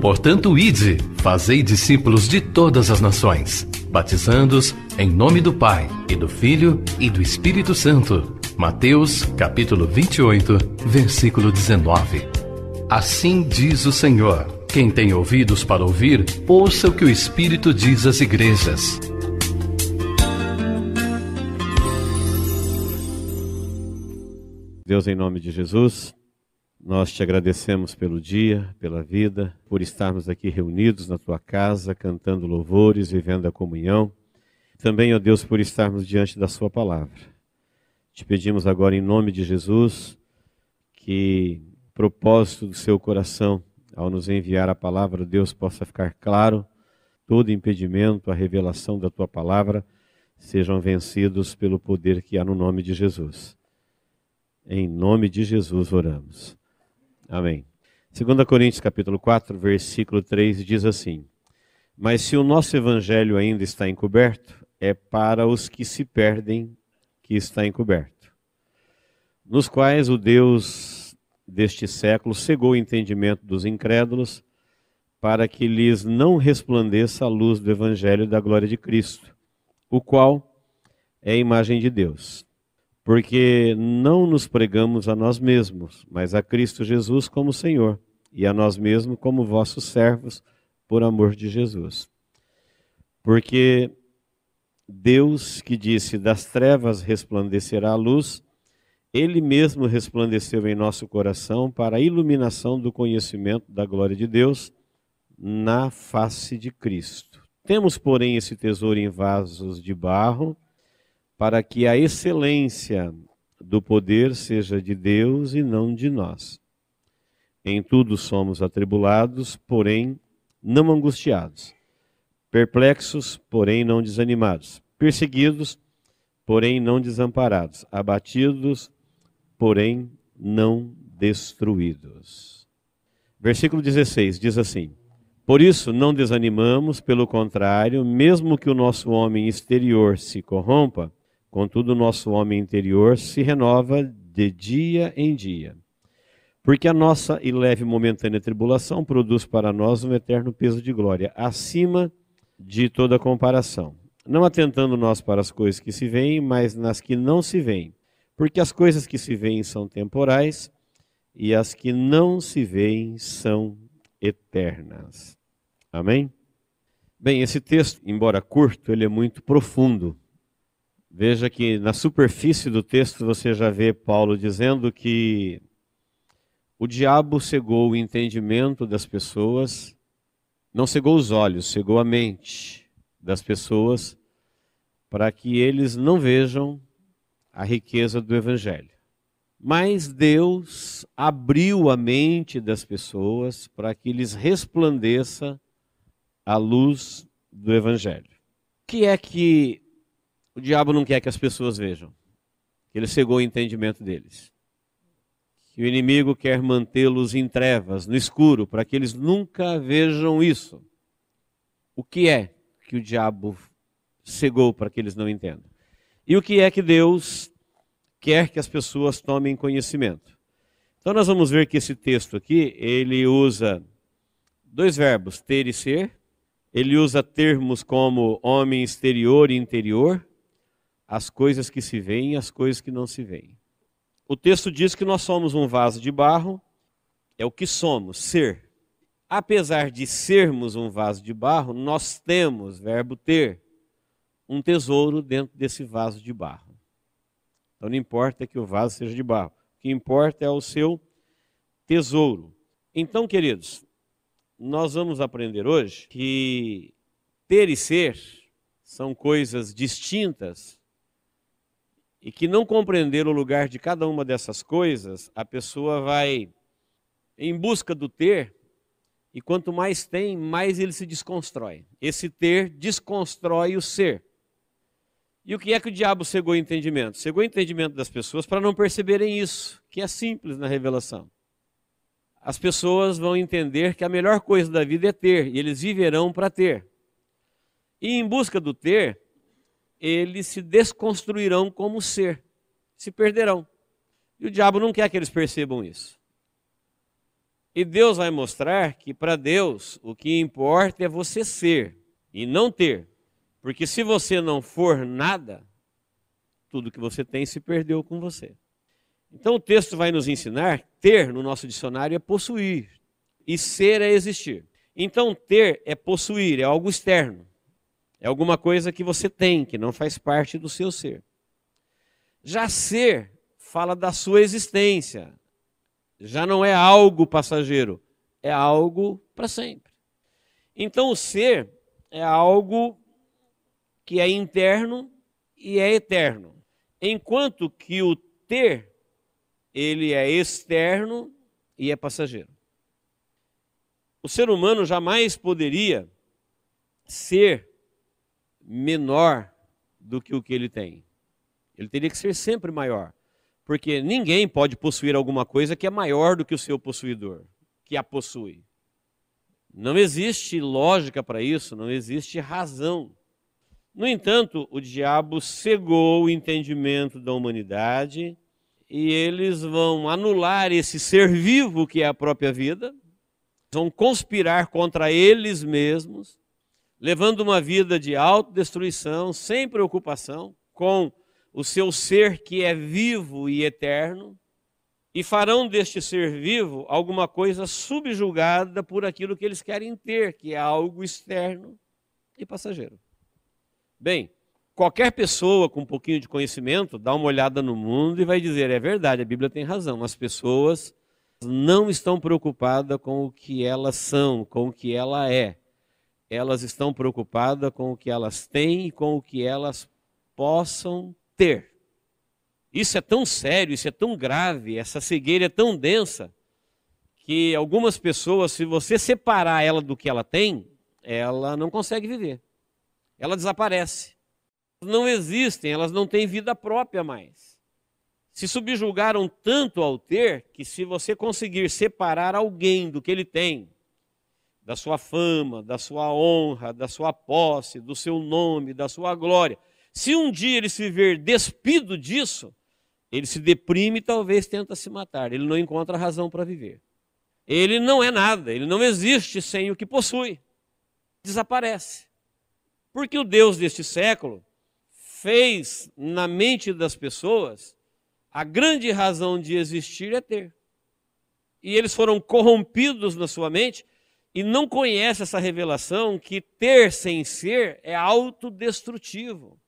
Portanto, ide, fazei discípulos de todas as nações, batizando-os em nome do Pai, e do Filho, e do Espírito Santo. Mateus, capítulo 28, versículo 19. Assim diz o Senhor: quem tem ouvidos para ouvir, ouça o que o Espírito diz às igrejas. Deus, em nome de Jesus, nós te agradecemos pelo dia, pela vida, por estarmos aqui reunidos na tua casa, cantando louvores, vivendo a comunhão. Também, ó Deus, por estarmos diante da sua palavra. Te pedimos agora, em nome de Jesus, que o propósito do seu coração, ao nos enviar a palavra, Deus, possa ficar claro. Todo impedimento, a revelação da tua palavra, sejam vencidos pelo poder que há no nome de Jesus. Em nome de Jesus oramos. Amém. 2 Coríntios capítulo 4, versículo 3 diz assim: mas se o nosso evangelho ainda está encoberto, é para os que se perdem que está encoberto, nos quais o Deus deste século cegou o entendimento dos incrédulos, para que lhes não resplandeça a luz do evangelho da glória de Cristo, o qual é a imagem de Deus. Porque não nos pregamos a nós mesmos, mas a Cristo Jesus como Senhor, e a nós mesmos como vossos servos, por amor de Jesus. Porque Deus, que disse, das trevas resplandecerá a luz, Ele mesmo resplandeceu em nosso coração para a iluminação do conhecimento da glória de Deus na face de Cristo. Temos, porém, esse tesouro em vasos de barro, para que a excelência do poder seja de Deus e não de nós. Em tudo somos atribulados, porém não angustiados, perplexos, porém não desanimados, perseguidos, porém não desamparados, abatidos, porém não destruídos. Versículo 16 diz assim: por isso não desanimamos, pelo contrário, mesmo que o nosso homem exterior se corrompa, contudo, o nosso homem interior se renova de dia em dia. Porque a nossa e leve momentânea tribulação produz para nós um eterno peso de glória, acima de toda comparação. Não atentando nós para as coisas que se veem, mas nas que não se veem. Porque as coisas que se veem são temporais, e as que não se veem são eternas. Amém? Bem, esse texto, embora curto, ele é muito profundo. Veja que na superfície do texto você já vê Paulo dizendo que o diabo cegou o entendimento das pessoas, não cegou os olhos, cegou a mente das pessoas, para que eles não vejam a riqueza do evangelho. Mas Deus abriu a mente das pessoas para que lhes resplandeça a luz do evangelho. O que é que o diabo não quer que as pessoas vejam? Ele cegou o entendimento deles. Que o inimigo quer mantê-los em trevas, no escuro, para que eles nunca vejam isso. O que é que o diabo cegou para que eles não entendam? E o que é que Deus quer que as pessoas tomem conhecimento? Então nós vamos ver que esse texto aqui, ele usa dois verbos, ter e ser. Ele usa termos como homem exterior e interior, as coisas que se veem e as coisas que não se veem. O texto diz que nós somos um vaso de barro, é o que somos, ser. Apesar de sermos um vaso de barro, nós temos, verbo ter, um tesouro dentro desse vaso de barro. Então não importa que o vaso seja de barro, o que importa é o seu tesouro. Então, queridos, nós vamos aprender hoje que ter e ser são coisas distintas e que não compreender o lugar de cada uma dessas coisas, a pessoa vai em busca do ter, e quanto mais tem, mais ele se desconstrói. Esse ter desconstrói o ser. E o que é que o diabo cegou o entendimento? Cegou o entendimento das pessoas para não perceberem isso, que é simples na revelação. As pessoas vão entender que a melhor coisa da vida é ter, e eles viverão para ter. E em busca do ter, eles se desconstruirão como ser, se perderão. E o diabo não quer que eles percebam isso. E Deus vai mostrar que para Deus o que importa é você ser e não ter. Porque se você não for nada, tudo que você tem se perdeu com você. Então o texto vai nos ensinar, ter no nosso dicionário é possuir e ser é existir. Então ter é possuir, é algo externo. É alguma coisa que você tem, que não faz parte do seu ser. Já ser fala da sua existência. Já não é algo passageiro, é algo para sempre. Então o ser é algo que é interno e é eterno. Enquanto que o ter, ele é externo e é passageiro. O ser humano jamais poderia ser menor do que o que ele tem. Ele teria que ser sempre maior. Porque ninguém pode possuir alguma coisa que é maior do que o seu possuidor, que a possui. Não existe lógica para isso, não existe razão. No entanto, o diabo cegou o entendimento da humanidade e eles vão anular esse ser vivo que é a própria vida, vão conspirar contra eles mesmos, levando uma vida de autodestruição, sem preocupação, com o seu ser que é vivo e eterno, e farão deste ser vivo alguma coisa subjugada por aquilo que eles querem ter, que é algo externo e passageiro. Bem, qualquer pessoa com um pouquinho de conhecimento dá uma olhada no mundo e vai dizer, é verdade, a Bíblia tem razão, as pessoas não estão preocupadas com o que elas são, com o que ela é. Elas estão preocupadas com o que elas têm e com o que elas possam ter. Isso é tão sério, isso é tão grave, essa cegueira é tão densa, que algumas pessoas, se você separar ela do que ela tem, ela não consegue viver. Ela desaparece. Não existem, elas não têm vida própria mais. Se subjugaram tanto ao ter, que se você conseguir separar alguém do que ele tem, da sua fama, da sua honra, da sua posse, do seu nome, da sua glória, se um dia ele se ver despido disso, ele se deprime e talvez tenta se matar. Ele não encontra razão para viver. Ele não é nada, ele não existe sem o que possui. Desaparece. Porque o Deus deste século fez na mente das pessoas a grande razão de existir é ter. E eles foram corrompidos na sua mente e não conhecem essa revelação que ter sem ser é autodestrutivo.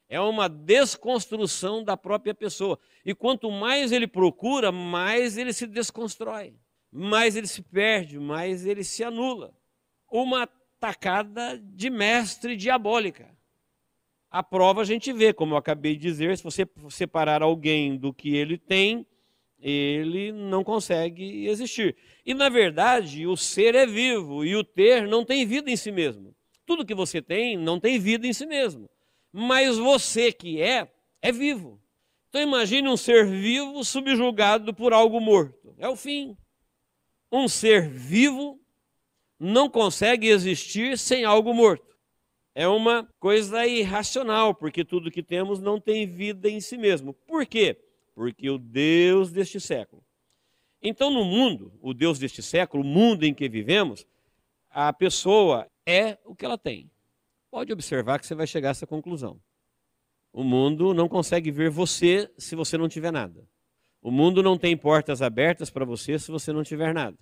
É uma desconstrução da própria pessoa. E quanto mais ele procura, mais ele se desconstrói. Mais ele se perde, mais ele se anula. Uma tacada de mestre diabólica. A prova a gente vê, como eu acabei de dizer, se você separar alguém do que ele tem, ele não consegue existir. E na verdade, o ser é vivo e o ter não tem vida em si mesmo. Tudo que você tem não tem vida em si mesmo. Mas você que é vivo. Então imagine um ser vivo subjugado por algo morto. É o fim. Um ser vivo não consegue existir sem algo morto. É uma coisa irracional, porque tudo que temos não tem vida em si mesmo. Por quê? Porque o Deus deste século. Então no mundo, o Deus deste século, o mundo em que vivemos, a pessoa é o que ela tem. Pode observar que você vai chegar a essa conclusão. O mundo não consegue ver você se você não tiver nada. O mundo não tem portas abertas para você se você não tiver nada.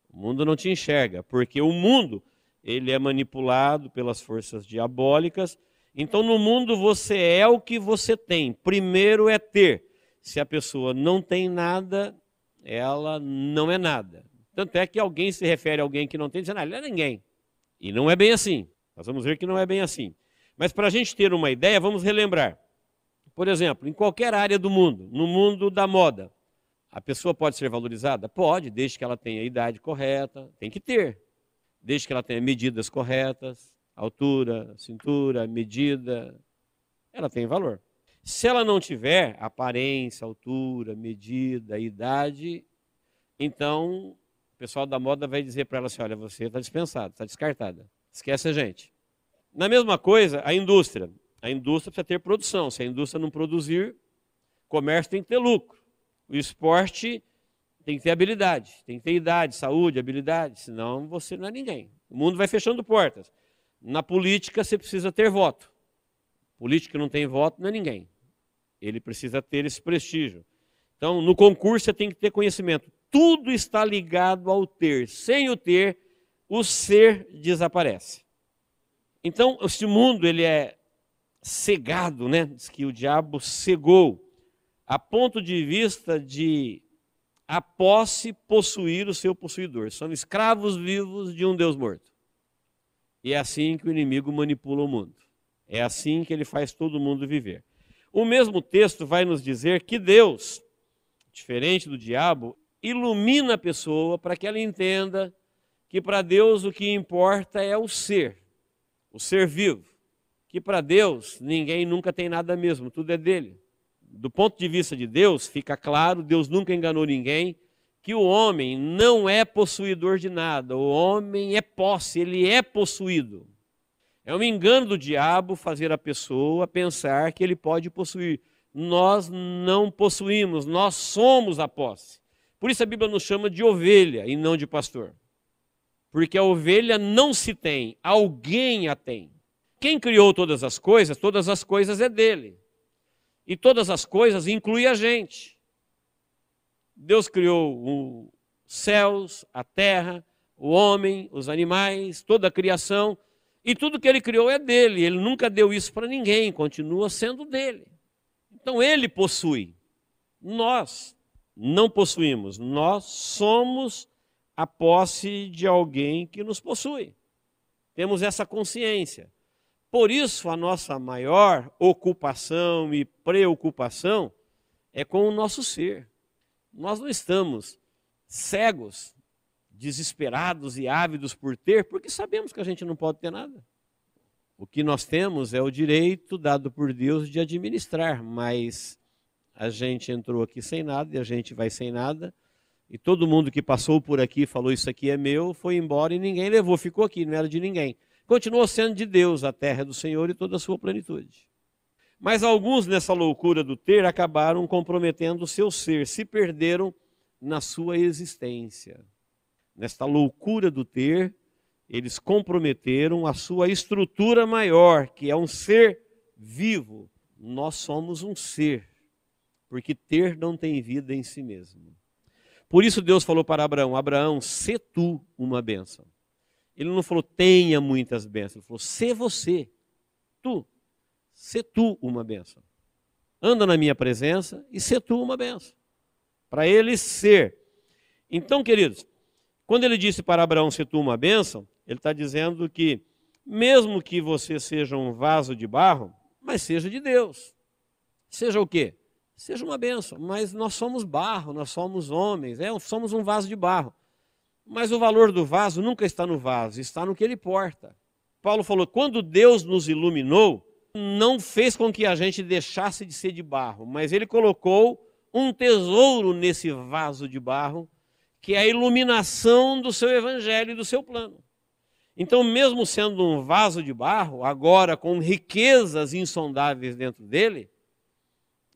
O mundo não te enxerga, porque o mundo ele é manipulado pelas forças diabólicas. Então no mundo você é o que você tem. Primeiro é ter. Se a pessoa não tem nada, ela não é nada. Tanto é que alguém se refere a alguém que não tem, dizendo, ele não é ninguém. E não é bem assim. Nós vamos ver que não é bem assim. Mas para a gente ter uma ideia, vamos relembrar. Por exemplo, em qualquer área do mundo, no mundo da moda, a pessoa pode ser valorizada? Pode, desde que ela tenha a idade correta, tem que ter. Desde que ela tenha medidas corretas, altura, cintura, medida, ela tem valor. Se ela não tiver aparência, altura, medida, idade, então o pessoal da moda vai dizer para ela assim, olha, você está dispensado, está descartada. Esquece a gente. Na mesma coisa, a indústria. A indústria precisa ter produção. Se a indústria não produzir, o comércio tem que ter lucro. O esporte Tem que ter habilidade, tem que ter idade, saúde, habilidade, senão você não é ninguém. O mundo vai fechando portas. Na política você precisa ter voto. Político que não tem voto não é ninguém. Ele precisa ter esse prestígio. Então, no concurso você tem que ter conhecimento. Tudo está ligado ao ter. Sem o ter, o ser desaparece. Então, esse mundo ele é cegado, né? Diz que o diabo cegou, a ponto de vista de a posse possuir o seu possuidor. São escravos vivos de um Deus morto. E é assim que o inimigo manipula o mundo. É assim que ele faz todo mundo viver. O mesmo texto vai nos dizer que Deus, diferente do diabo, ilumina a pessoa para que ela entenda que para Deus o que importa é o ser vivo. Que para Deus ninguém nunca tem nada mesmo, tudo é dele. Do ponto de vista de Deus, fica claro, Deus nunca enganou ninguém, que o homem não é possuidor de nada, o homem é posse, ele é possuído. É um engano do diabo fazer a pessoa pensar que ele pode possuir. Nós não possuímos, nós somos a posse. Por isso a Bíblia nos chama de ovelha e não de pastor. Porque a ovelha não se tem, alguém a tem. Quem criou todas as coisas é dele. E todas as coisas incluem a gente. Deus criou os céus, a terra, o homem, os animais, toda a criação. E tudo que ele criou é dele. Ele nunca deu isso para ninguém, continua sendo dele. Então ele possui. Nós não possuímos. Nós somos a posse de alguém que nos possui. Temos essa consciência. Por isso, a nossa maior ocupação e preocupação é com o nosso ser. Nós não estamos cegos, desesperados e ávidos por ter, porque sabemos que a gente não pode ter nada. O que nós temos é o direito dado por Deus de administrar, mas a gente entrou aqui sem nada e a gente vai sem nada. E todo mundo que passou por aqui falou isso aqui é meu, foi embora e ninguém levou, ficou aqui, não era de ninguém. Continuou sendo de Deus, a terra é do Senhor e toda a sua plenitude. Mas alguns nessa loucura do ter acabaram comprometendo o seu ser, se perderam na sua existência. Nesta loucura do ter, eles comprometeram a sua estrutura maior, que é um ser vivo. Nós somos um ser, porque ter não tem vida em si mesmo. Por isso Deus falou para Abraão, Abraão, sê tu uma bênção. Ele não falou, tenha muitas bênçãos. Ele falou, sê você, sê tu uma bênção. Anda na minha presença e sê tu uma bênção. Para ele ser. Então, queridos, quando ele disse para Abraão, sê tu uma bênção, ele está dizendo que, mesmo que você seja um vaso de barro, mas seja de Deus. Seja o quê? Seja uma bênção. Mas nós somos barro, nós somos homens, somos um vaso de barro. Mas o valor do vaso nunca está no vaso, está no que ele porta. Paulo falou, quando Deus nos iluminou, não fez com que a gente deixasse de ser de barro, mas ele colocou um tesouro nesse vaso de barro, que é a iluminação do seu evangelho e do seu plano. Então, mesmo sendo um vaso de barro, agora com riquezas insondáveis dentro dele,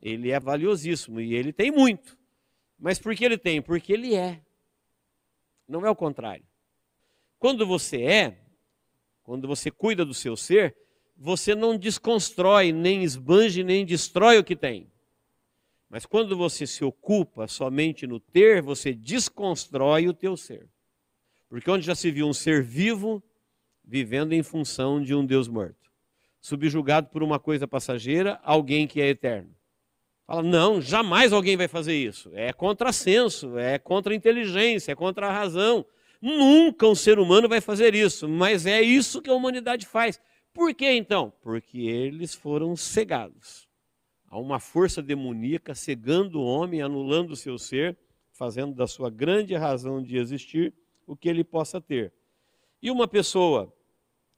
ele é valiosíssimo e ele tem muito. Mas por que ele tem? Porque ele é. Não é o contrário. Quando você cuida do seu ser, você não desconstrói, nem esbanje, nem destrói o que tem. Mas quando você se ocupa somente no ter, você desconstrói o teu ser. Porque onde já se viu um ser vivo, vivendo em função de um Deus morto. Subjugado por uma coisa passageira, alguém que é eterno. Fala, não, jamais alguém vai fazer isso. É contrassenso, é contra a inteligência, é contra a razão. Nunca um ser humano vai fazer isso, mas é isso que a humanidade faz. Por que então? Porque eles foram cegados. Há uma força demoníaca cegando o homem, anulando o seu ser, fazendo da sua grande razão de existir o que ele possa ter. E uma pessoa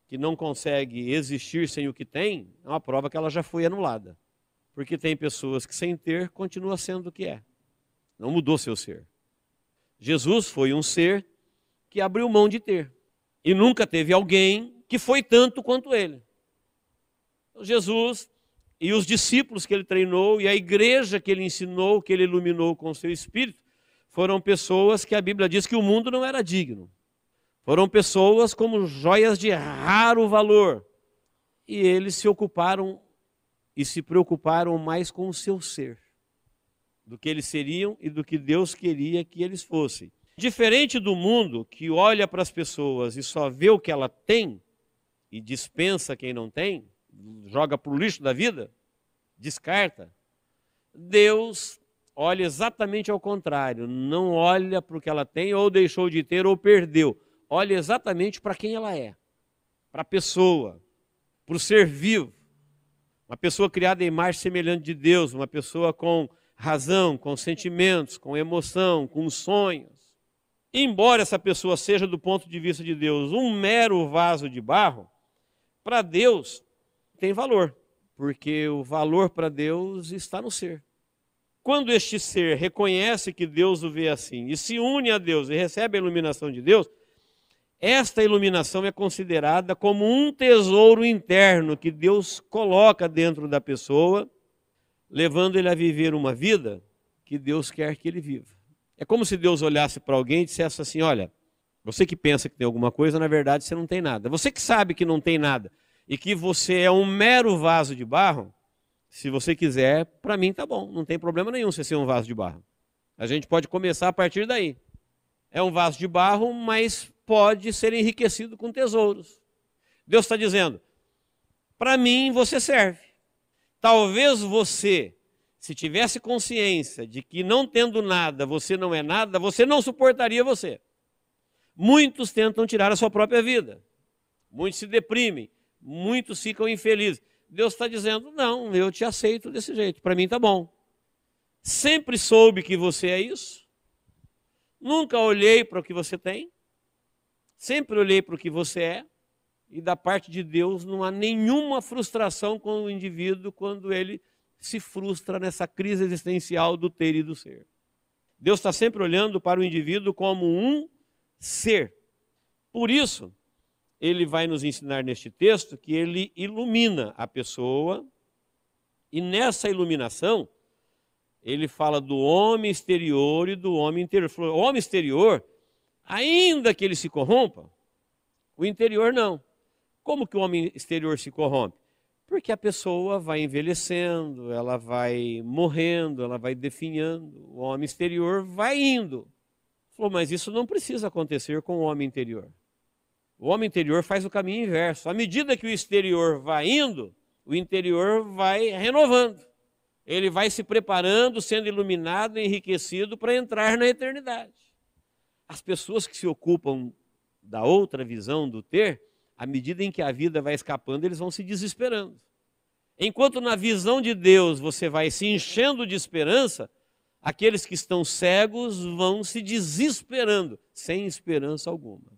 que não consegue existir sem o que tem, é uma prova que ela já foi anulada. Porque tem pessoas que sem ter, continua sendo o que é. Não mudou seu ser. Jesus foi um ser que abriu mão de ter. E nunca teve alguém que foi tanto quanto ele. Jesus e os discípulos que ele treinou e a igreja que ele ensinou, que ele iluminou com o seu espírito, foram pessoas que a Bíblia diz que o mundo não era digno. Foram pessoas como joias de raro valor. E eles se ocuparam e se preocuparam mais com o seu ser, do que eles seriam e do que Deus queria que eles fossem. Diferente do mundo, que olha para as pessoas e só vê o que ela tem e dispensa quem não tem, joga para o lixo da vida, descarta. Deus olha exatamente ao contrário, não olha para o que ela tem ou deixou de ter ou perdeu. Olha exatamente para quem ela é, para a pessoa, para o ser vivo. Uma pessoa criada em imagem semelhante de Deus, uma pessoa com razão, com sentimentos, com emoção, com sonhos. Embora essa pessoa seja, do ponto de vista de Deus, um mero vaso de barro, para Deus tem valor, porque o valor para Deus está no ser. Quando este ser reconhece que Deus o vê assim e se une a Deus e recebe a iluminação de Deus, esta iluminação é considerada como um tesouro interno que Deus coloca dentro da pessoa, levando ele a viver uma vida que Deus quer que ele viva. É como se Deus olhasse para alguém e dissesse assim: olha, você que pensa que tem alguma coisa, na verdade você não tem nada. Você que sabe que não tem nada e que você é um mero vaso de barro, se você quiser, para mim tá bom, não tem problema nenhum você ser um vaso de barro. A gente pode começar a partir daí. É um vaso de barro, mas pode ser enriquecido com tesouros. Deus está dizendo: para mim você serve. Talvez você, se tivesse consciência de que não tendo nada, você não é nada, você não suportaria você. Muitos tentam tirar a sua própria vida. Muitos se deprimem. Muitos ficam infelizes. Deus está dizendo: não, eu te aceito desse jeito. Para mim está bom. Sempre soube que você é isso. Nunca olhei para o que você tem. Sempre olhei para o que você é. E da parte de Deus não há nenhuma frustração com o indivíduo quando ele se frustra nessa crise existencial do ter e do ser. Deus está sempre olhando para o indivíduo como um ser. Por isso, ele vai nos ensinar neste texto que ele ilumina a pessoa, e nessa iluminação, ele fala do homem exterior e do homem interior. O homem exterior, ainda que ele se corrompa, o interior não. Como que o homem exterior se corrompe? Porque a pessoa vai envelhecendo, ela vai morrendo, ela vai definhando, o homem exterior vai indo. Falou, mas isso não precisa acontecer com o homem interior. O homem interior faz o caminho inverso. À medida que o exterior vai indo, o interior vai renovando. Ele vai se preparando, sendo iluminado, enriquecido para entrar na eternidade. As pessoas que se ocupam da outra visão do ter, à medida em que a vida vai escapando, eles vão se desesperando. Enquanto na visão de Deus você vai se enchendo de esperança, aqueles que estão cegos vão se desesperando, sem esperança alguma.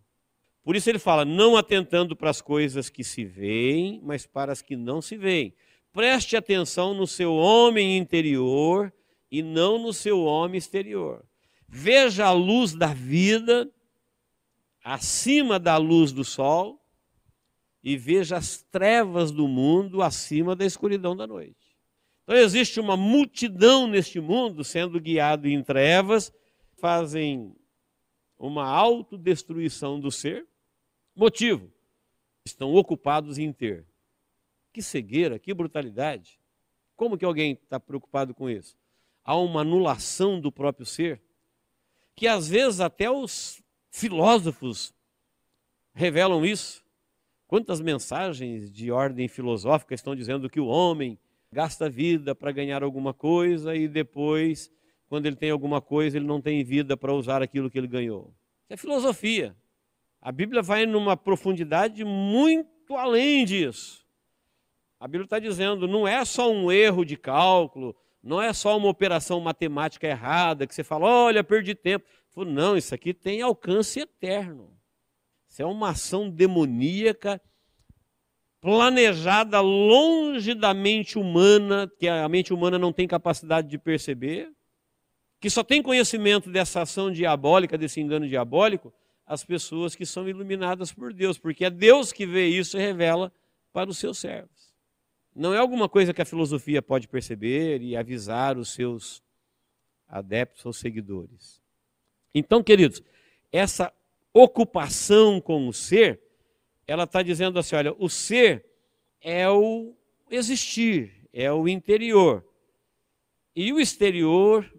Por isso ele fala, não atentando para as coisas que se veem, mas para as que não se veem. Preste atenção no seu homem interior e não no seu homem exterior. Veja a luz da vida acima da luz do sol e veja as trevas do mundo acima da escuridão da noite. Então existe uma multidão neste mundo sendo guiado em trevas, fazem uma autodestruição do ser. Motivo, estão ocupados em ter. Que cegueira, que brutalidade. Como que alguém está preocupado com isso? Há uma anulação do próprio ser, que às vezes até os filósofos revelam isso. Quantas mensagens de ordem filosófica estão dizendo que o homem gasta vida para ganhar alguma coisa e depois, quando ele tem alguma coisa, ele não tem vida para usar aquilo que ele ganhou. Isso é filosofia. A Bíblia vai numa profundidade muito além disso. A Bíblia está dizendo, não é só um erro de cálculo, não é só uma operação matemática errada, que você fala, olha, perdi tempo. Não, isso aqui tem alcance eterno. Isso é uma ação demoníaca, planejada longe da mente humana, que a mente humana não tem capacidade de perceber, que só tem conhecimento dessa ação diabólica, desse engano diabólico, as pessoas que são iluminadas por Deus, porque é Deus que vê isso e revela para os seus servos. Não é alguma coisa que a filosofia pode perceber e avisar os seus adeptos ou seguidores. Então, queridos, essa ocupação com o ser, ela está dizendo assim, olha, o ser é o existir, é o interior. E o exterior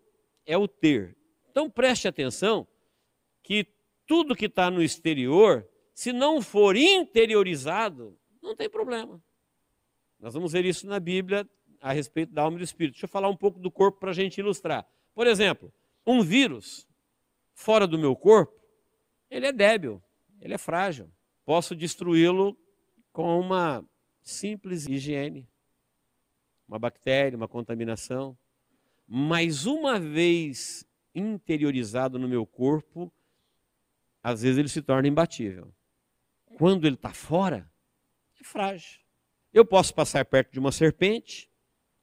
é o ter. Então preste atenção que tudo que está no exterior, se não for interiorizado, não tem problema. Nós vamos ver isso na Bíblia a respeito da alma e do espírito. Deixa eu falar um pouco do corpo para a gente ilustrar. Por exemplo, um vírus fora do meu corpo, ele é débil, ele é frágil. Posso destruí-lo com uma simples higiene, uma bactéria, uma contaminação. Mas uma vez interiorizado no meu corpo, às vezes ele se torna imbatível. Quando ele está fora, é frágil. Eu posso passar perto de uma serpente,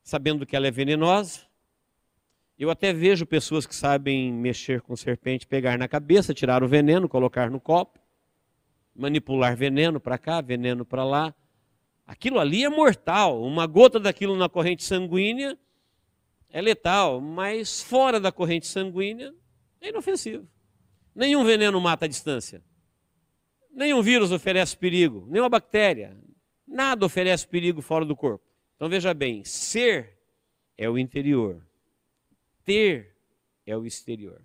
sabendo que ela é venenosa. Eu até vejo pessoas que sabem mexer com serpente, pegar na cabeça, tirar o veneno, colocar no copo, manipular veneno para cá, veneno para lá. Aquilo ali é mortal. Uma gota daquilo na corrente sanguínea é letal, mas fora da corrente sanguínea é inofensivo. Nenhum veneno mata à distância. Nenhum vírus oferece perigo, nenhuma bactéria. Nada oferece perigo fora do corpo. Então veja bem, ser é o interior, ter é o exterior.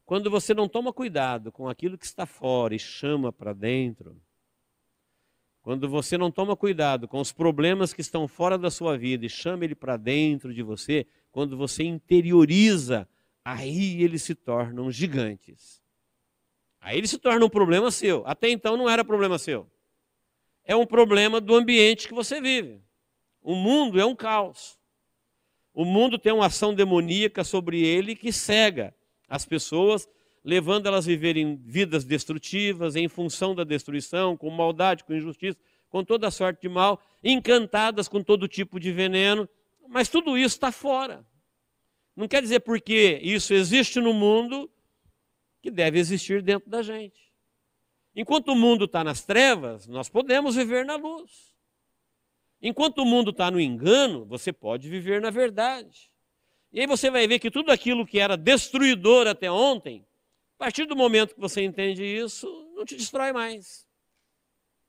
Quando você não toma cuidado com aquilo que está fora e chama para dentro, quando você não toma cuidado com os problemas que estão fora da sua vida e chama ele para dentro de você, quando você interioriza, aí eles se tornam gigantes. Aí ele se torna um problema seu. Até então não era problema seu. É um problema do ambiente que você vive. O mundo é um caos. O mundo tem uma ação demoníaca sobre ele que cega as pessoas, levando elas a viverem vidas destrutivas, em função da destruição, com maldade, com injustiça, com toda sorte de mal, encantadas com todo tipo de veneno. Mas tudo isso está fora. Não quer dizer porque isso existe no mundo que deve existir dentro da gente. Enquanto o mundo está nas trevas, nós podemos viver na luz. Enquanto o mundo está no engano, você pode viver na verdade. E aí você vai ver que tudo aquilo que era destruidor até ontem, a partir do momento que você entende isso, não te destrói mais.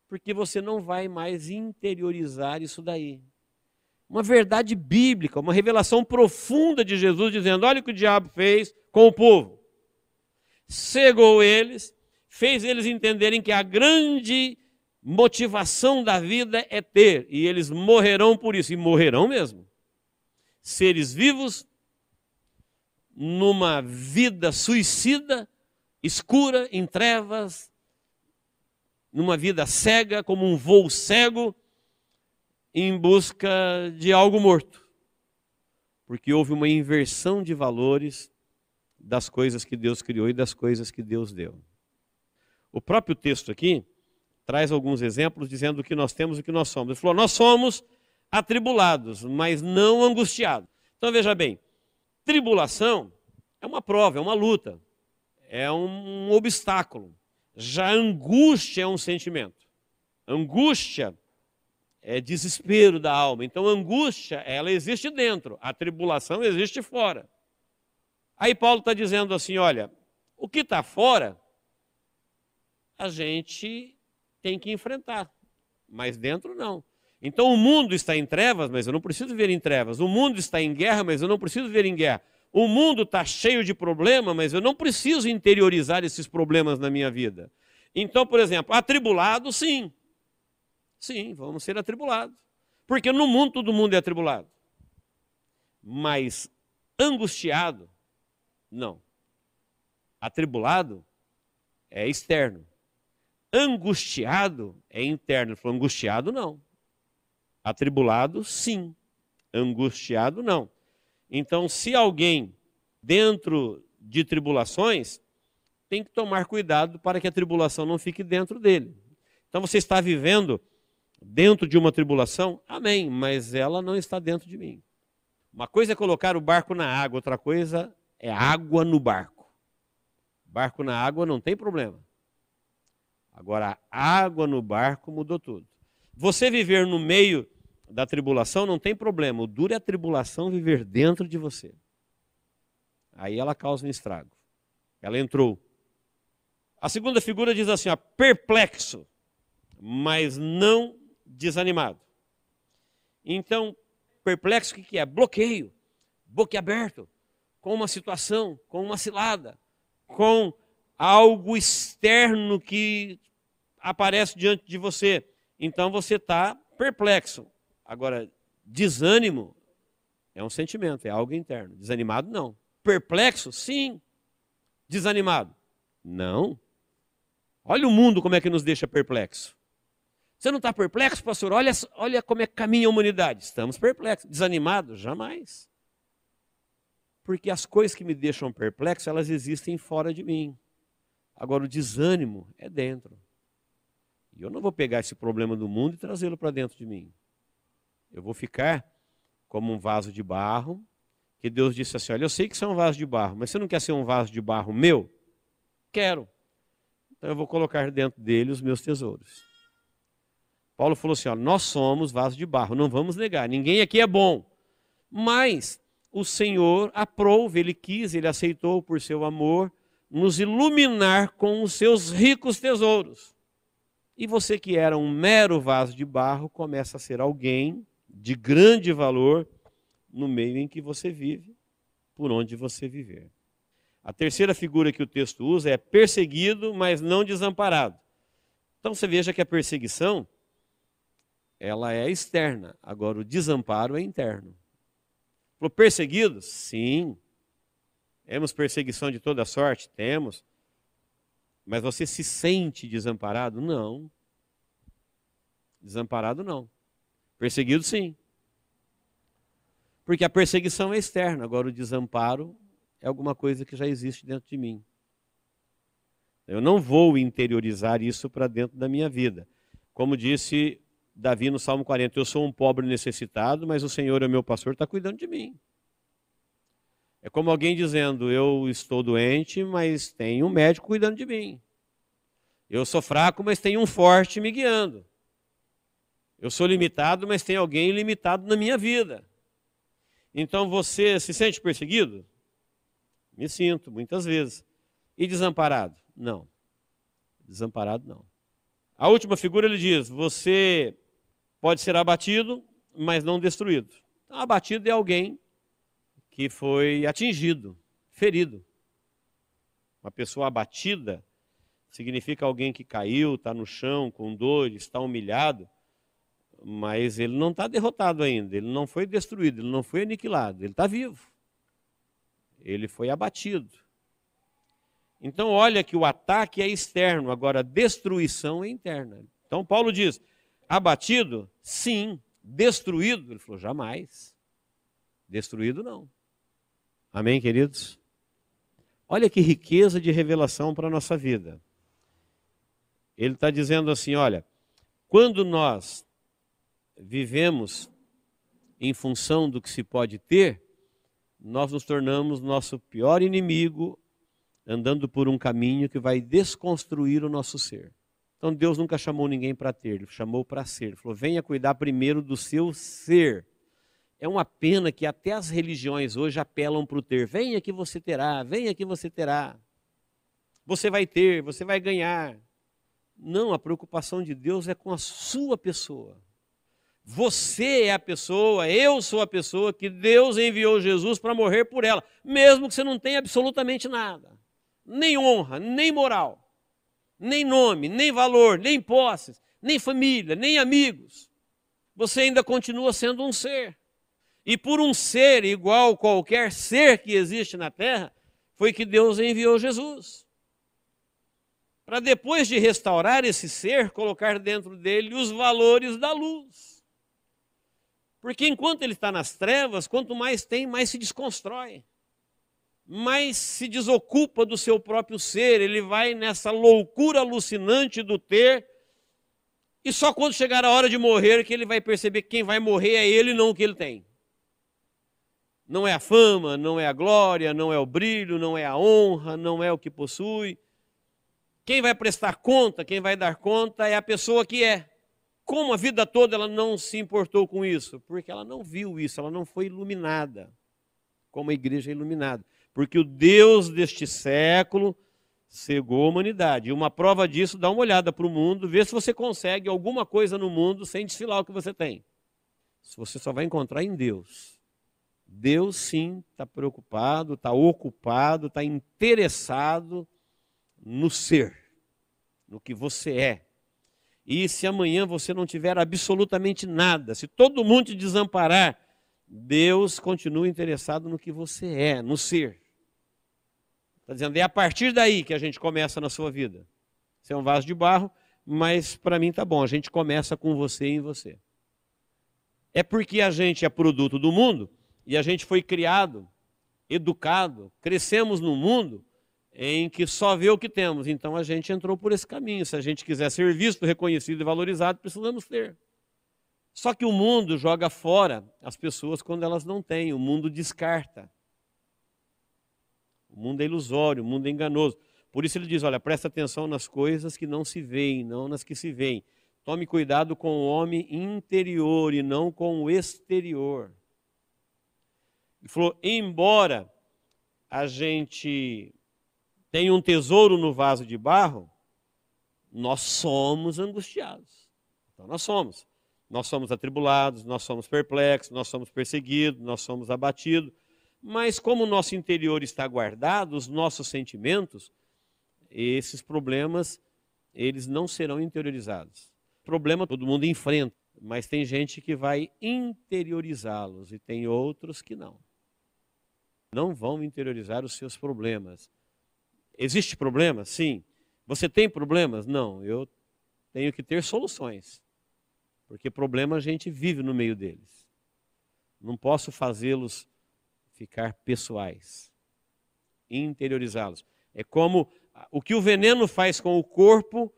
Porque você não vai mais interiorizar isso daí. Uma verdade bíblica, uma revelação profunda de Jesus, dizendo, olha o que o diabo fez com o povo. Cegou eles, fez eles entenderem que a grande motivação da vida é ter, e eles morrerão por isso, e morrerão mesmo. Seres vivos, numa vida suicida, escura, em trevas, numa vida cega, como um voo cego, em busca de algo morto. Porque houve uma inversão de valores das coisas que Deus criou e das coisas que Deus deu. O próprio texto aqui traz alguns exemplos dizendo o que nós temos e o que nós somos. Ele falou, nós somos atribulados, mas não angustiados. Então veja bem, tribulação é uma prova, é uma luta, é um obstáculo. Já angústia é um sentimento. Angústia é desespero da alma. Então angústia, ela existe dentro, a tribulação existe fora. Aí Paulo está dizendo assim, olha, o que está fora, a gente tem que enfrentar, mas dentro não. Então o mundo está em trevas, mas eu não preciso viver em trevas. O mundo está em guerra, mas eu não preciso viver em guerra. O mundo está cheio de problemas, mas eu não preciso interiorizar esses problemas na minha vida. Então, por exemplo, atribulado, sim. Sim, vamos ser atribulados. Porque no mundo todo mundo é atribulado. Mas angustiado, não. Atribulado é externo. Angustiado é interno. Ele falou, angustiado não. Atribulado, sim. Angustiado, não. Então, se alguém dentro de tribulações, tem que tomar cuidado para que a tribulação não fique dentro dele. Então, você está vivendo dentro de uma tribulação? Amém, mas ela não está dentro de mim. Uma coisa é colocar o barco na água, outra coisa é água no barco. Barco na água não tem problema. Agora, a água no barco mudou tudo. Você viver no meio da tribulação não tem problema. O duro é a tribulação viver dentro de você. Aí ela causa um estrago. Ela entrou. A segunda figura diz assim, ó, perplexo, mas não desanimado. Então, perplexo, o que é? Bloqueio, boquiaberto, com uma situação, com uma cilada, com algo externo que aparece diante de você. Então você está perplexo. Agora, desânimo é um sentimento, é algo interno. Desanimado, não. Perplexo, sim. Desanimado, não. Olha o mundo como é que nos deixa perplexo. Você não está perplexo, pastor? Olha como é que caminha a humanidade. Estamos perplexos. Desanimado? Jamais. Porque as coisas que me deixam perplexo, elas existem fora de mim. Agora, o desânimo é dentro. E eu não vou pegar esse problema do mundo e trazê-lo para dentro de mim. Eu vou ficar como um vaso de barro, que Deus disse assim, olha, eu sei que você é um vaso de barro, mas você não quer ser um vaso de barro meu? Quero. Então eu vou colocar dentro dele os meus tesouros. Paulo falou assim, ó, nós somos vasos de barro, não vamos negar, ninguém aqui é bom. Mas o Senhor aprove, Ele quis, Ele aceitou por seu amor, nos iluminar com os seus ricos tesouros. E você que era um mero vaso de barro, começa a ser alguém de grande valor no meio em que você vive, por onde você viver. A terceira figura que o texto usa é perseguido, mas não desamparado. Então você veja que a perseguição, ela é externa, agora o desamparo é interno. Falou, perseguidos? Sim. Temos perseguição de toda sorte? Temos. Mas você se sente desamparado? Não. Desamparado não. Perseguido sim. Porque a perseguição é externa, agora o desamparo é alguma coisa que já existe dentro de mim. Eu não vou interiorizar isso para dentro da minha vida. Como disse Davi no Salmo 40, eu sou um pobre necessitado, mas o Senhor é meu pastor, está cuidando de mim. É como alguém dizendo, eu estou doente, mas tem um médico cuidando de mim. Eu sou fraco, mas tem um forte me guiando. Eu sou limitado, mas tem alguém ilimitado na minha vida. Então você se sente perseguido? Me sinto, muitas vezes. E desamparado? Não. Desamparado não. A última figura ele diz, você pode ser abatido, mas não destruído. Então, abatido é alguém que foi atingido, ferido. Uma pessoa abatida significa alguém que caiu, está no chão com dor, está humilhado, mas ele não está derrotado ainda, ele não foi destruído, ele não foi aniquilado, ele está vivo. Ele foi abatido. Então olha que o ataque é externo, agora a destruição é interna. Então Paulo diz, abatido? Sim. Destruído? Ele falou, jamais. Destruído não. Amém, queridos? Olha que riqueza de revelação para a nossa vida. Ele está dizendo assim, olha, quando nós vivemos em função do que se pode ter, nós nos tornamos nosso pior inimigo, andando por um caminho que vai desconstruir o nosso ser. Então Deus nunca chamou ninguém para ter, Ele chamou para ser. Ele falou, venha cuidar primeiro do seu ser. É uma pena que até as religiões hoje apelam para o ter. Venha que você terá, venha que você terá. Você vai ter, você vai ganhar. Não, a preocupação de Deus é com a sua pessoa. Você é a pessoa, eu sou a pessoa que Deus enviou Jesus para morrer por ela, mesmo que você não tenha absolutamente nada. Nem honra, nem moral, nem nome, nem valor, nem posses, nem família, nem amigos. Você ainda continua sendo um ser. E por um ser igual a qualquer ser que existe na terra, foi que Deus enviou Jesus. Para depois de restaurar esse ser, colocar dentro dele os valores da luz. Porque enquanto ele está nas trevas, quanto mais tem, mais se desconstrói. Mais se desocupa do seu próprio ser, ele vai nessa loucura alucinante do ter, e só quando chegar a hora de morrer que ele vai perceber que quem vai morrer é ele, não o que ele tem. Não é a fama, não é a glória, não é o brilho, não é a honra, não é o que possui. Quem vai prestar conta, quem vai dar conta é a pessoa que é. Como a vida toda ela não se importou com isso? Porque ela não viu isso, ela não foi iluminada, como a igreja é iluminada. Porque o Deus deste século cegou a humanidade. E uma prova disso, dá uma olhada para o mundo, vê se você consegue alguma coisa no mundo sem desfilar o que você tem. Você só vai encontrar em Deus. Deus sim está preocupado, está ocupado, está interessado no ser, no que você é. E se amanhã você não tiver absolutamente nada, se todo mundo te desamparar, Deus continua interessado no que você é, no ser. Está dizendo, é a partir daí que a gente começa na sua vida. Você é um vaso de barro, mas para mim tá bom, a gente começa com você e em você. É porque a gente é produto do mundo e a gente foi criado, educado, crescemos num mundo em que só vê o que temos. Então a gente entrou por esse caminho. Se a gente quiser ser visto, reconhecido e valorizado, precisamos ter. Só que o mundo joga fora as pessoas quando elas não têm. O mundo descarta. O mundo é ilusório, o mundo é enganoso. Por isso ele diz, olha, presta atenção nas coisas que não se veem, não nas que se veem. Tome cuidado com o homem interior e não com o exterior. Ele falou, embora a gente tenha um tesouro no vaso de barro, nós somos angustiados. Então nós somos. Nós somos atribulados, nós somos perplexos, nós somos perseguidos, nós somos abatidos. Mas como o nosso interior está guardado, os nossos sentimentos, esses problemas, eles não serão interiorizados. Problema todo mundo enfrenta, mas tem gente que vai interiorizá-los e tem outros que não. Não vão interiorizar os seus problemas. Existe problema? Sim. Você tem problemas? Não, eu tenho que ter soluções. Porque problema a gente vive no meio deles. Não posso fazê-los ficar pessoais, interiorizá-los. É como o que o veneno faz com o corpo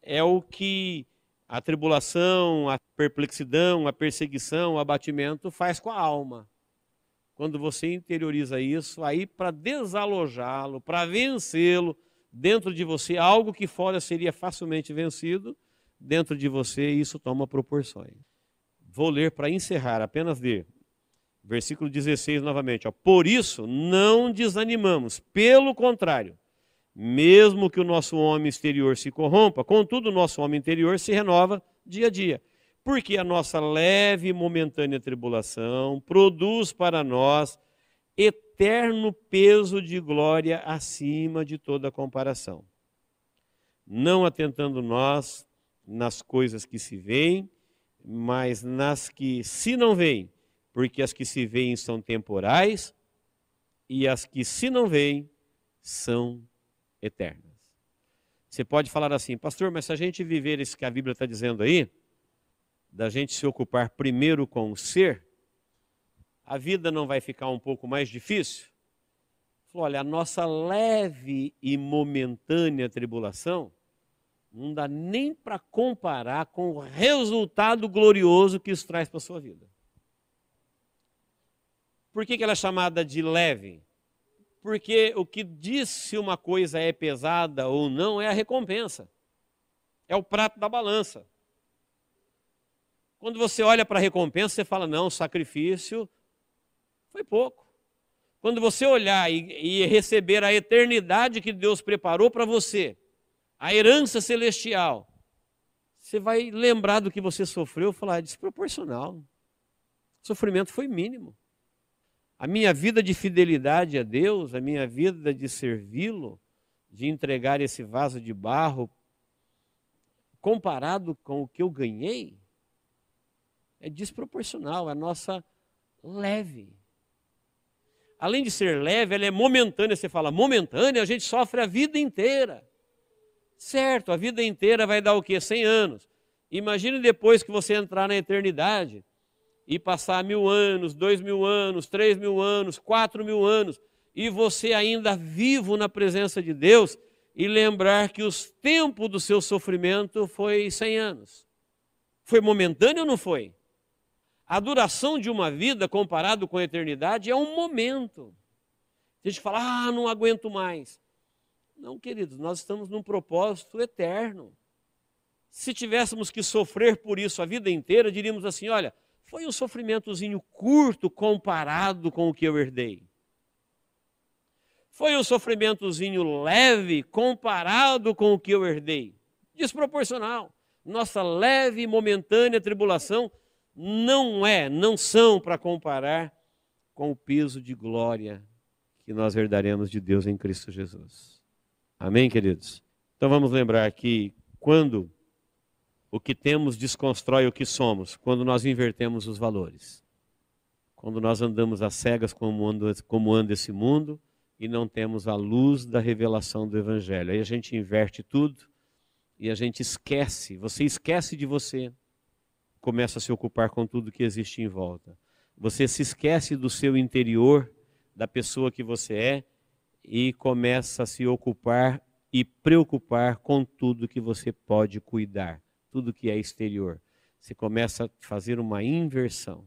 é o que a tribulação, a perplexidão, a perseguição, o abatimento faz com a alma. Quando você interioriza isso, aí para desalojá-lo, para vencê-lo, dentro de você, algo que fora seria facilmente vencido, dentro de você isso toma proporções. Vou ler para encerrar, apenas ler. Versículo 16 novamente. Ó. Por isso, não desanimamos, pelo contrário, mesmo que o nosso homem exterior se corrompa, contudo o nosso homem interior se renova dia a dia. Porque a nossa leve e momentânea tribulação produz para nós eterno peso de glória acima de toda comparação. Não atentando nós nas coisas que se veem, mas nas que se não veem, porque as que se veem são temporais e as que se não veem são eternas. Você pode falar assim, pastor, mas se a gente viver isso que a Bíblia está dizendo aí, da gente se ocupar primeiro com o ser, a vida não vai ficar um pouco mais difícil? Falou, olha, a nossa leve e momentânea tribulação não dá nem para comparar com o resultado glorioso que isso traz para a sua vida. Por que ela é chamada de leve? Porque o que diz se uma coisa é pesada ou não é a recompensa. É o prato da balança. Quando você olha para a recompensa, você fala, não, o sacrifício foi pouco. Quando você olhar e receber a eternidade que Deus preparou para você, a herança celestial, você vai lembrar do que você sofreu e falar, é desproporcional. O sofrimento foi mínimo. A minha vida de fidelidade a Deus, a minha vida de servi-lo, de entregar esse vaso de barro, comparado com o que eu ganhei, é desproporcional, é a nossa leve. Além de ser leve, ela é momentânea. Você fala, momentânea, a gente sofre a vida inteira. Certo, a vida inteira vai dar o quê? 100 anos. Imagine depois que você entrar na eternidade e passar 1000 anos, 2000 anos, 3000 anos, 4000 anos, e você ainda vivo na presença de Deus e lembrar que os tempos do seu sofrimento foi 100 anos. Foi momentâneo ou não foi? A duração de uma vida comparado com a eternidade é um momento. Tem gente que fala, não aguento mais. Não, queridos, nós estamos num propósito eterno. Se tivéssemos que sofrer por isso a vida inteira, diríamos assim, olha, foi um sofrimentozinho curto comparado com o que eu herdei. Foi um sofrimentozinho leve comparado com o que eu herdei. Desproporcional. Nossa leve e momentânea tribulação não são para comparar com o peso de glória que nós herdaremos de Deus em Cristo Jesus. Amém, queridos? Então vamos lembrar que quando o que temos desconstrói o que somos, quando nós invertemos os valores, quando nós andamos às cegas como anda esse mundo e não temos a luz da revelação do Evangelho. Aí a gente inverte tudo e a gente esquece, você esquece de você, começa a se ocupar com tudo que existe em volta. Você se esquece do seu interior, da pessoa que você é, e começa a se ocupar e preocupar com tudo que você pode cuidar, tudo que é exterior. Você começa a fazer uma inversão.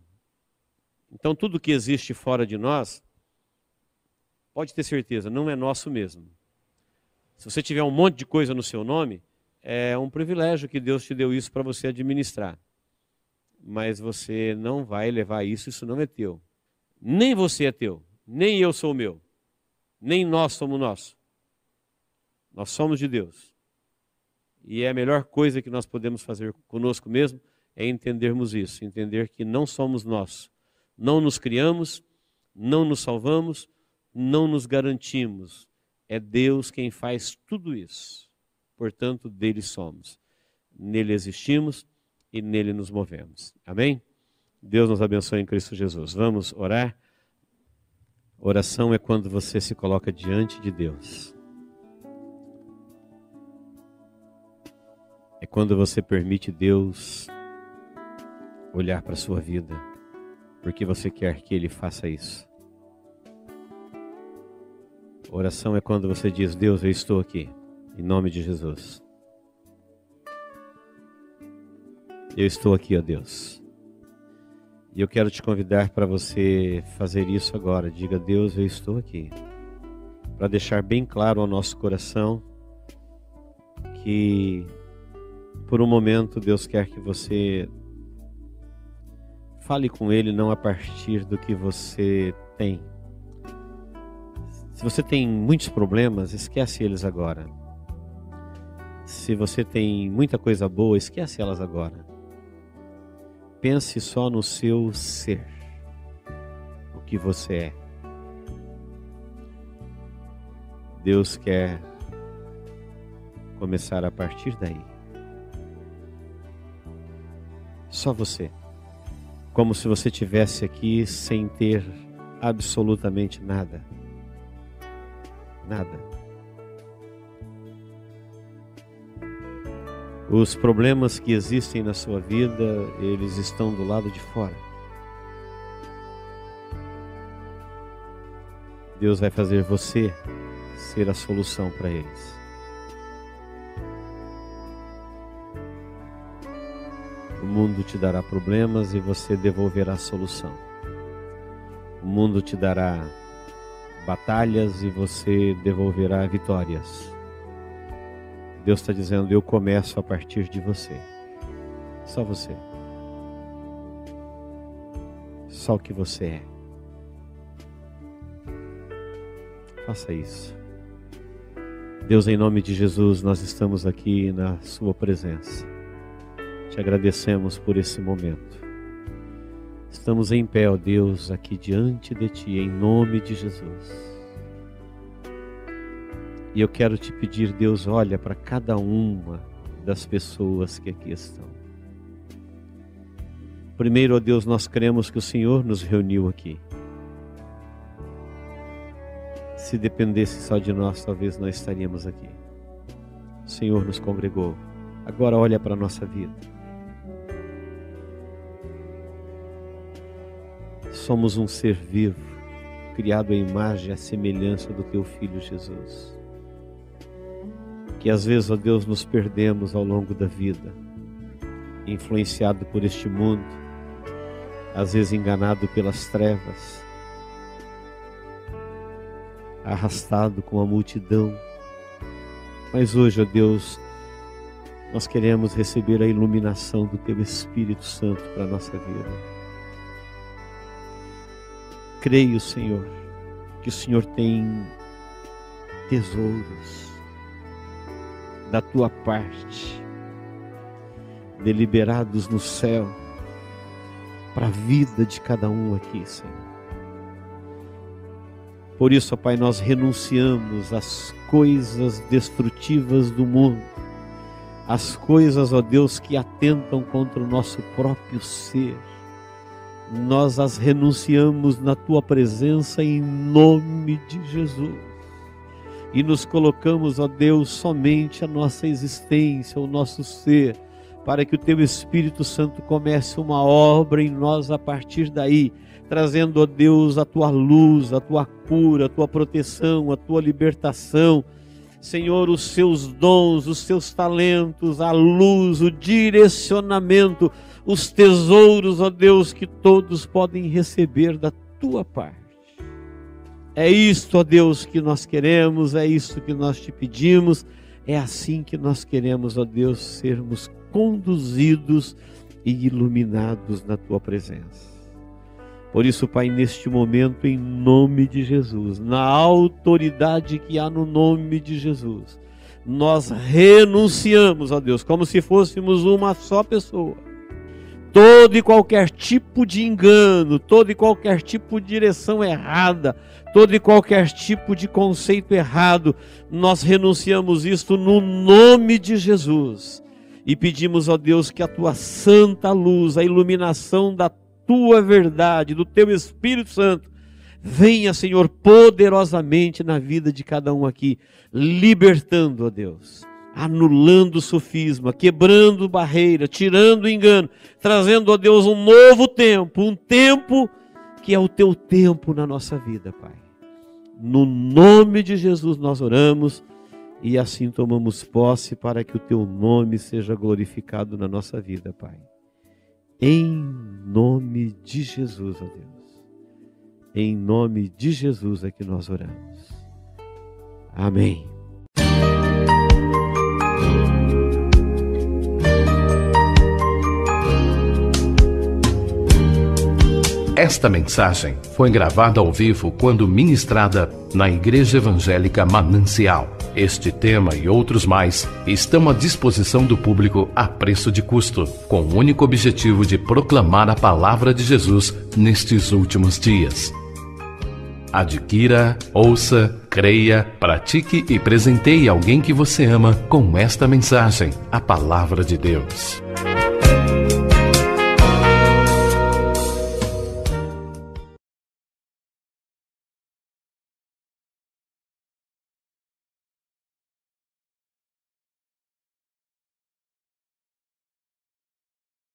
Então tudo que existe fora de nós, pode ter certeza, não é nosso mesmo. Se você tiver um monte de coisa no seu nome, é um privilégio que Deus te deu isso para você administrar. Mas você não vai levar isso não é teu. Nem você é teu, nem eu sou meu, nem nós somos nosso. Nós somos de Deus. E a melhor coisa que nós podemos fazer conosco mesmo é entendermos isso, entender que não somos nós. Não nos criamos, não nos salvamos, não nos garantimos. É Deus quem faz tudo isso. Portanto, dele somos. Nele existimos e nele nos movemos. Amém? Deus nos abençoe em Cristo Jesus. Vamos orar? Oração é quando você se coloca diante de Deus. É quando você permite Deus olhar para a sua vida, porque você quer que Ele faça isso. Oração é quando você diz: Deus, eu estou aqui, em nome de Jesus. Eu estou aqui, ó Deus. E eu quero te convidar para você fazer isso agora. Diga: Deus, eu estou aqui. Para deixar bem claro ao nosso coração que, por um momento, Deus quer que você fale com Ele não a partir do que você tem. Se você tem muitos problemas, esquece eles agora. Se você tem muita coisa boa, esquece elas agora. Pense só no seu ser, o que você é. Deus quer começar a partir daí. Só você. Como se você estivesse aqui sem ter absolutamente nada. Nada. Os problemas que existem na sua vida, eles estão do lado de fora. Deus vai fazer você ser a solução para eles. O mundo te dará problemas e você devolverá a solução. O mundo te dará batalhas e você devolverá vitórias. Deus está dizendo: eu começo a partir de você. Só você. Só o que você é. Faça isso. Deus, em nome de Jesus, nós estamos aqui na sua presença. Te agradecemos por esse momento. Estamos em pé, ó Deus, aqui diante de Ti, em nome de Jesus. E eu quero te pedir, Deus, olha para cada uma das pessoas que aqui estão. Primeiro, ó Deus, nós cremos que o Senhor nos reuniu aqui. Se dependesse só de nós, talvez não estaríamos aqui. O Senhor nos congregou. Agora olha para a nossa vida. Somos um ser vivo, criado à imagem e à semelhança do Teu Filho Jesus. Que às vezes, ó Deus, nos perdemos ao longo da vida, influenciado por este mundo, às vezes enganado pelas trevas, arrastado com a multidão. Mas hoje, ó Deus, nós queremos receber a iluminação do Teu Espírito Santo para a nossa vida. Creio, Senhor, que o Senhor tem tesouros da tua parte, deliberados no céu, para a vida de cada um aqui, Senhor. Por isso, ó Pai, nós renunciamos às coisas destrutivas do mundo, às coisas, ó Deus, que atentam contra o nosso próprio ser. Nós as renunciamos na tua presença em nome de Jesus. E nos colocamos, ó Deus, somente a nossa existência, o nosso ser, para que o teu Espírito Santo comece uma obra em nós a partir daí, trazendo, ó Deus, a tua luz, a tua cura, a tua proteção, a tua libertação. Senhor, os seus dons, os seus talentos, a luz, o direcionamento, os tesouros, ó Deus, que todos podem receber da tua parte. É isto, ó Deus, que nós queremos, é isto que nós te pedimos, é assim que nós queremos, ó Deus, sermos conduzidos e iluminados na tua presença. Por isso, Pai, neste momento, em nome de Jesus, na autoridade que há no nome de Jesus, nós renunciamos, ó Deus, como se fôssemos uma só pessoa, todo e qualquer tipo de engano, todo e qualquer tipo de direção errada, todo e qualquer tipo de conceito errado, nós renunciamos isto no nome de Jesus e pedimos, ó Deus, que a tua santa luz, a iluminação da tua verdade, do teu Espírito Santo, venha, Senhor, poderosamente na vida de cada um aqui, libertando, ó Deus, anulando o sofisma, quebrando barreira, tirando o engano, trazendo, ó Deus, um novo tempo, um tempo que é o teu tempo na nossa vida, Pai. No nome de Jesus nós oramos e assim tomamos posse para que o teu nome seja glorificado na nossa vida, Pai. Em nome de Jesus, ó Deus. Em nome de Jesus é que nós oramos. Amém. Esta mensagem foi gravada ao vivo quando ministrada na Igreja Evangélica Manancial. Este tema e outros mais estão à disposição do público a preço de custo, com o único objetivo de proclamar a palavra de Jesus nestes últimos dias. Adquira, ouça, creia, pratique e presenteie alguém que você ama com esta mensagem, a palavra de Deus.